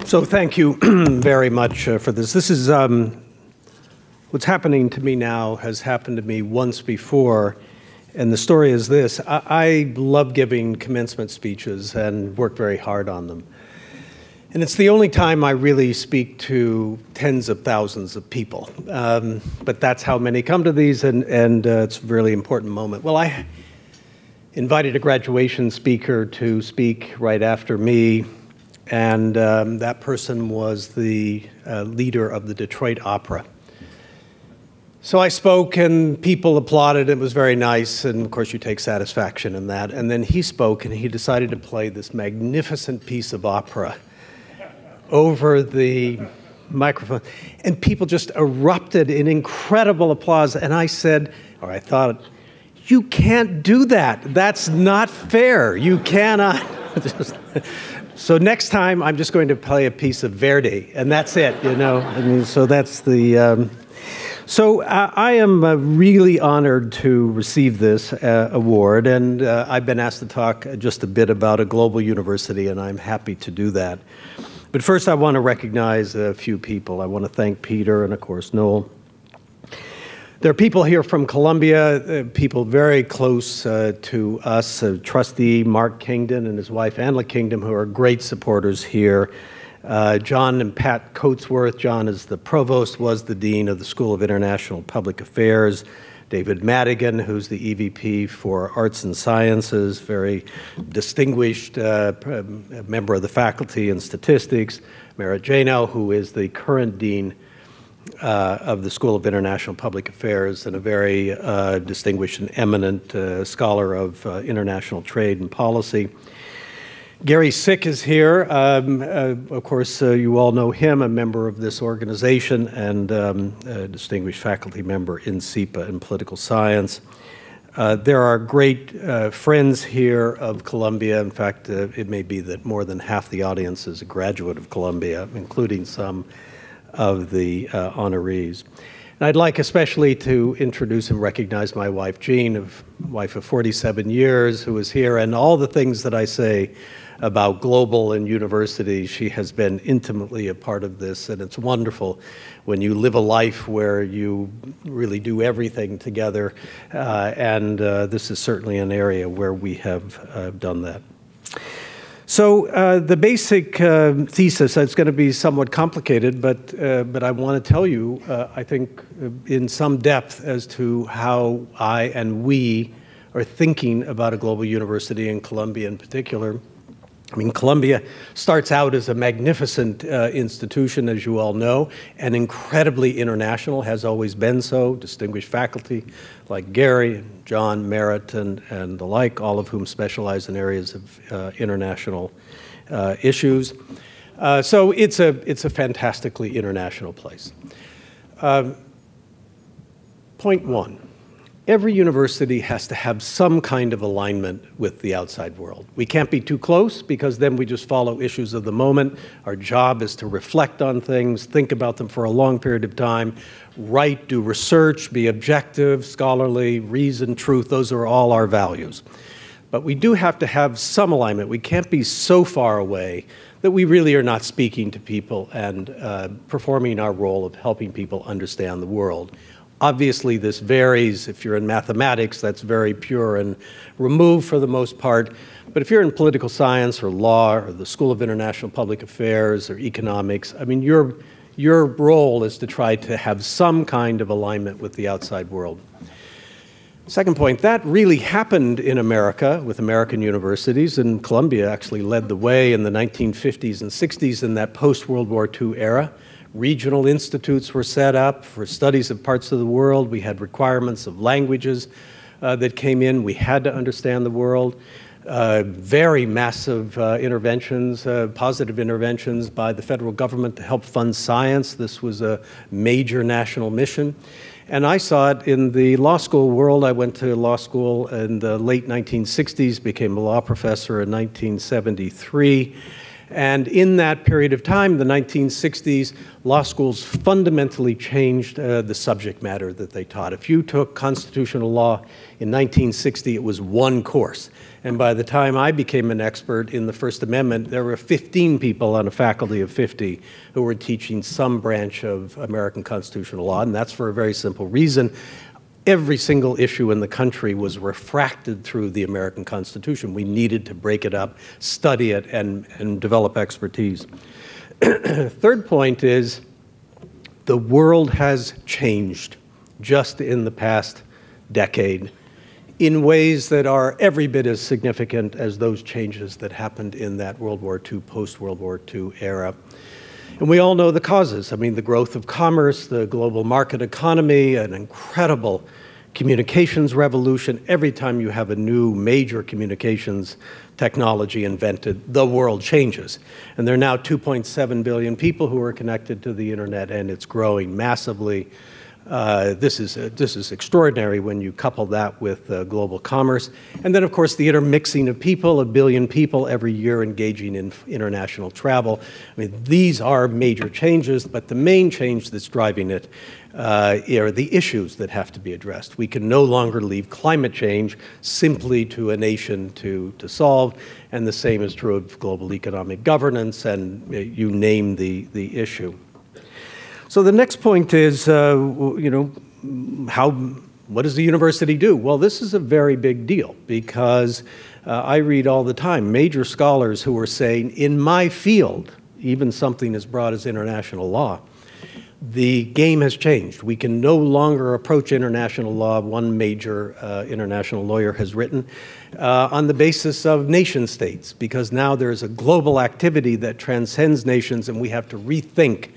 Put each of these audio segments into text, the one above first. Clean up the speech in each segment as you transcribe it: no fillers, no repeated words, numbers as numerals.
So thank you very much for this. This is what's happening to me now has happened to me once before, and the story is this. I love giving commencement speeches and work very hard on them. And it's the only time I really speak to tens of thousands of people. But that's how many come to these, and it's a really important moment. Well, I invited a graduation speaker to speak right after me, and that person was the leader of the Detroit Opera. So I spoke, and people applauded. It was very nice, and of course you take satisfaction in that. And then he spoke, and he decided to play this magnificent piece of opera over the microphone, and people just erupted in incredible applause. And I said, or I thought, you can't do that. That's not fair. You cannot. So next time, I'm just going to play a piece of Verdi, and that's it, you know. I mean, so that's the. I am really honored to receive this award, and I've been asked to talk just a bit about a global university, and I'm happy to do that. But first, I want to recognize a few people. I want to thank Peter and, of course, Noel. There are people here from Columbia, people very close to us, Trustee Mark Kingdon and his wife, Anla Kingdon, who are great supporters here. John and Pat Coatsworth. John is the provost, was the dean of the School of International Public Affairs. David Madigan, who's the EVP for Arts and Sciences, very distinguished member of the faculty in statistics. Merit Janow, who is the current dean of the School of International Public Affairs and a very distinguished and eminent scholar of international trade and policy. Gary Sick is here. Of course, you all know him, a member of this organization and a distinguished faculty member in SEPA and political science. There are great friends here of Columbia. In fact, it may be that more than half the audience is a graduate of Columbia, including some of the honorees. And I'd like especially to introduce and recognize my wife, Jean, wife of 47 years, who is here, and all the things that I say about global and universities, she has been intimately a part of this, and it's wonderful when you live a life where you really do everything together, and this is certainly an area where we have done that. So the basic thesis, it's going to be somewhat complicated, but I want to tell you, I think, in some depth as to how I and we are thinking about a global university, in Columbia in particular. I mean, Columbia starts out as a magnificent institution, as you all know, and incredibly international, has always been so. Distinguished faculty like Gary, John, Merritt, and the like, all of whom specialize in areas of international issues. So it's a fantastically international place. Point one. Every university has to have some kind of alignment with the outside world. We can't be too close because then we just follow issues of the moment. Our job is to reflect on things, think about them for a long period of time, write, do research, be objective, scholarly, reason, truth. Those are all our values. But we do have to have some alignment. We can't be so far away that we really are not speaking to people and performing our role of helping people understand the world. Obviously, this varies. If you're in mathematics, that's very pure and removed for the most part. But if you're in political science or law or the School of International Public Affairs or economics, I mean, your role is to try to have some kind of alignment with the outside world. Second point, that really happened in America with American universities, and Columbia actually led the way in the 1950s and 60s in that post-World War II era. Regional institutes were set up for studies of parts of the world. We had requirements of languages that came in. We had to understand the world. Very massive interventions, positive interventions by the federal government to help fund science. This was a major national mission. And I saw it in the law school world. I went to law school in the late 1960s, became a law professor in 1973. And in that period of time, the 1960s, law schools fundamentally changed the subject matter that they taught. If you took constitutional law in 1960, it was one course. And by the time I became an expert in the First Amendment, there were 15 people on a faculty of 50 who were teaching some branch of American constitutional law, and that's for a very simple reason. Every single issue in the country was refracted through the American Constitution. We needed to break it up, study it, and develop expertise. Third point is the world has changed just in the past decade in ways that are every bit as significant as those changes that happened in that World War II, post-World War II era. And we all know the causes. I mean, the growth of commerce, the global market economy, an incredible communications revolution. Every time you have a new major communications technology invented, the world changes. And there are now 2.7 billion people who are connected to the internet, and it's growing massively. This is extraordinary when you couple that with global commerce. And then, of course, the intermixing of people, 1 billion people every year engaging in international travel. I mean, these are major changes, but the main change that's driving it are the issues that have to be addressed. We can no longer leave climate change simply to a nation to solve, and the same is true of global economic governance, and you name the issue. So the next point is, what does the university do? Well, this is a very big deal because I read all the time major scholars who are saying, in my field, even something as broad as international law, the game has changed. We can no longer approach international law, one major international lawyer has written, on the basis of nation states, because now there's a global activity that transcends nations, and we have to rethink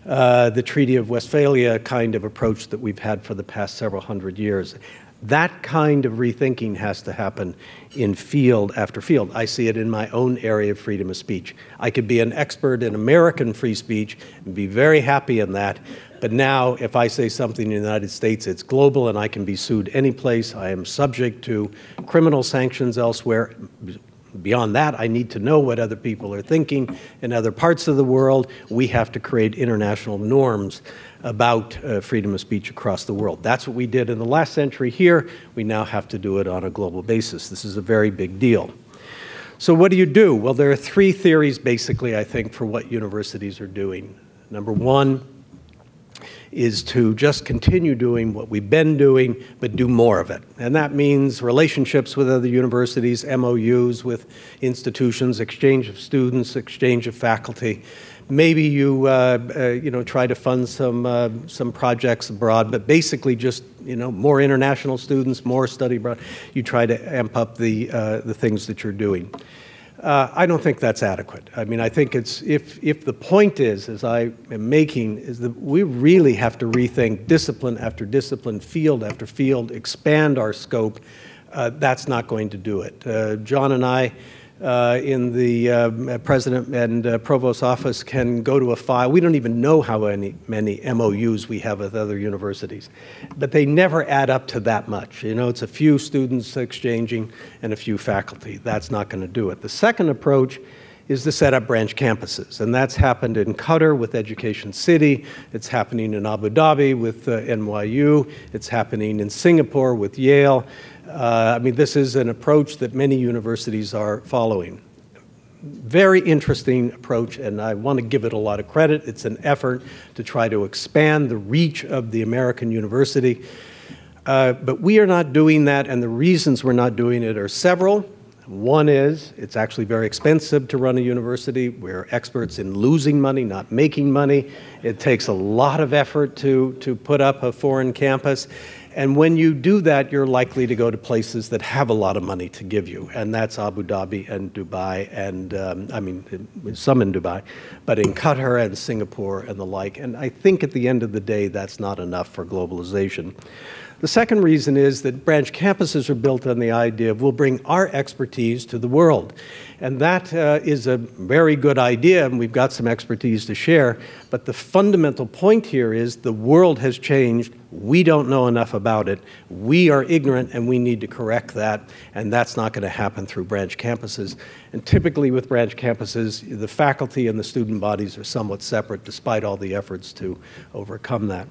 the Treaty of Westphalia kind of approach that we've had for the past several hundred years. That kind of rethinking has to happen in field after field. I see it in my own area of freedom of speech. I could be an expert in American free speech and be very happy in that, but now if I say something in the United States, it's global and I can be sued any place. I am subject to criminal sanctions elsewhere. Beyond that, I need to know what other people are thinking in other parts of the world. We have to create international norms about freedom of speech across the world. That's what we did in the last century here. We now have to do it on a global basis. This is a very big deal. So what do you do? Well, there are 3 theories, basically, I think, for what universities are doing. Number 1 is to just continue doing what we've been doing, but do more of it. And that means relationships with other universities, MOUs with institutions, exchange of students, exchange of faculty. Maybe you, try to fund some projects abroad, but basically just, more international students, more study abroad. You try to amp up the things that you're doing. I don't think that's adequate. I mean, I think it's, if the point is, as I am making, is that we really have to rethink discipline after discipline, field after field, expand our scope, that's not going to do it. John and I, in the president and provost's office, can go to a file. We don't even know how many MOUs we have with other universities, but they never add up to that much. It's a few students exchanging and a few faculty. That's not going to do it. The second approach is to set up branch campuses, and that's happened in Qatar with Education City. It's happening in Abu Dhabi with NYU. It's happening in Singapore with Yale. This is an approach that many universities are following. Very interesting approach, and I want to give it a lot of credit. It's an effort to try to expand the reach of the American university. But we are not doing that, and the reasons we're not doing it are several. One is it's actually very expensive to run a university. We're experts in losing money, not making money. It takes a lot of effort to put up a foreign campus. And when you do that, you're likely to go to places that have a lot of money to give you. And that's Abu Dhabi and Dubai, and some in Dubai, but in Qatar and Singapore and the like. And I think at the end of the day, that's not enough for globalization. The second reason is that branch campuses are built on the idea of we'll bring our expertise to the world. And that is a very good idea, and we've got some expertise to share. But the fundamental point here is the world has changed. We don't know enough about it. We are ignorant, and we need to correct that, and that's not going to happen through branch campuses. And typically with branch campuses, the faculty and the student bodies are somewhat separate, despite all the efforts to overcome that.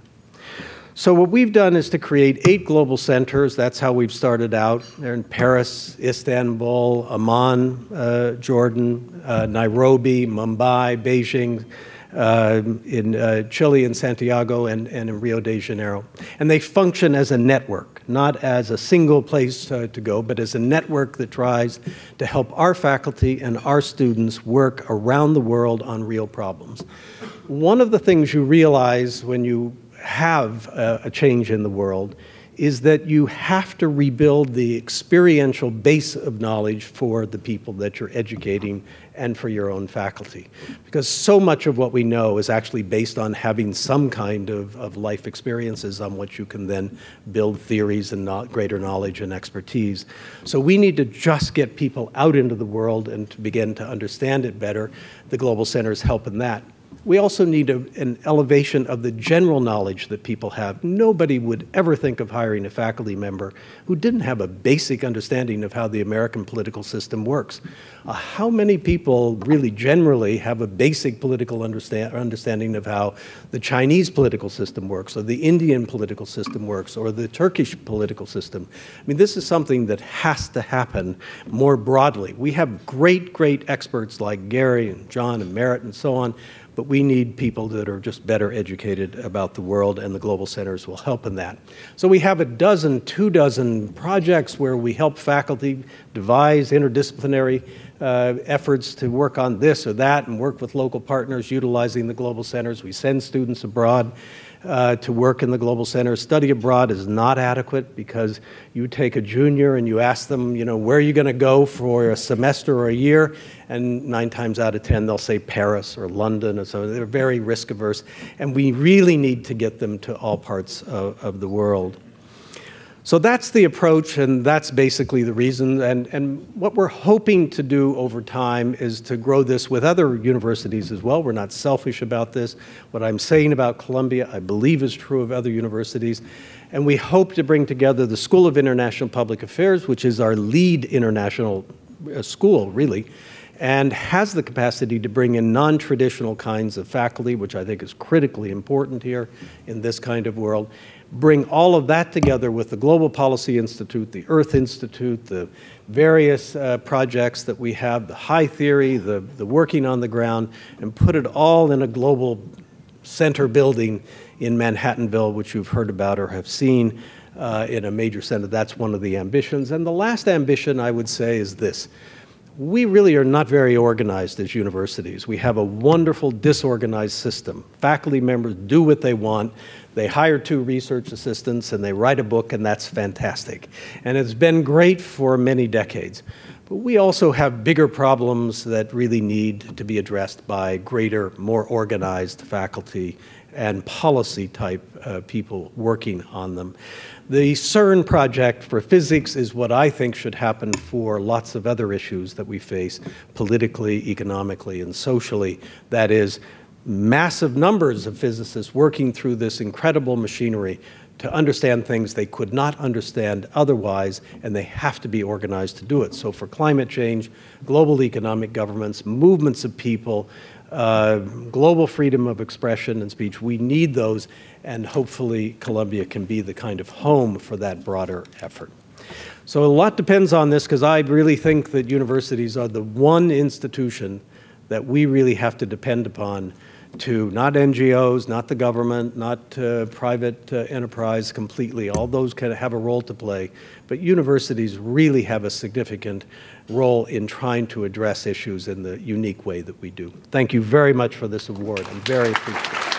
So what we've done is to create 8 global centers. That's how we've started out. They're in Paris, Istanbul, Amman, Jordan, Nairobi, Mumbai, Beijing, in Chile and Santiago, and in Rio de Janeiro. And they function as a network, not as a single place to go, but as a network that tries to help our faculty and our students work around the world on real problems. One of the things you realize when you have a change in the world is that you have to rebuild the experiential base of knowledge for the people that you're educating and for your own faculty. Because so much of what we know is actually based on having some kind of life experiences on which you can then build theories and greater knowledge and expertise. So we need to just get people out into the world and to begin to understand it better. The Global Centers help in that. We also need an elevation of the general knowledge that people have. Nobody would ever think of hiring a faculty member who didn't have a basic understanding of how the American political system works. How many people really generally have a basic political understanding of how the Chinese political system works, or the Indian political system works, or the Turkish political system? I mean, this is something that has to happen more broadly. We have great, great experts like Gary and John and Merritt and so on, but we need people that are just better educated about the world, and the Global Centers will help in that. So we have 2 dozen projects where we help faculty devise interdisciplinary efforts to work on this or that and work with local partners utilizing the Global Centers. We send students abroad to work in the Global Centers. Study abroad is not adequate because you take a junior and you ask them, you know, where are you going to go for a semester or a year? And 9 times out of 10, they'll say Paris or London, or so. They're very risk averse. And we really need to get them to all parts of the world. So that's the approach, and that's basically the reason. And what we're hoping to do over time is to grow this with other universities as well. We're not selfish about this. What I'm saying about Columbia, I believe is true of other universities. And we hope to bring together the School of International Public Affairs, which is our lead international school, really, and has the capacity to bring in non-traditional kinds of faculty, which I think is critically important here in this kind of world. Bring all of that together with the Global Policy Institute, the Earth Institute, the various projects that we have, the high theory, the working on the ground, and put it all in a global center building in Manhattanville, which you've heard about or have seen in a major center. That's one of the ambitions. And the last ambition, I would say, is this. We really are not very organized as universities. We have a wonderful disorganized system. Faculty members do what they want. They hire 2 research assistants and they write a book, and that's fantastic. And it's been great for many decades. But we also have bigger problems that really need to be addressed by greater, more organized faculty and policy-type people working on them. The CERN project for physics is what I think should happen for lots of other issues that we face politically, economically, and socially. That is, massive numbers of physicists working through this incredible machinery to understand things they could not understand otherwise, and they have to be organized to do it. So for climate change, global economic governments, movements of people, global freedom of expression and speech, we need those, and hopefully Columbia can be the kind of home for that broader effort. So a lot depends on this, because I really think that universities are the one institution that we really have to depend upon to, not NGOs, not the government, not private enterprise completely. All those can have a role to play, but universities really have a significant role in trying to address issues in the unique way that we do. Thank you very much for this award. I'm very appreciative.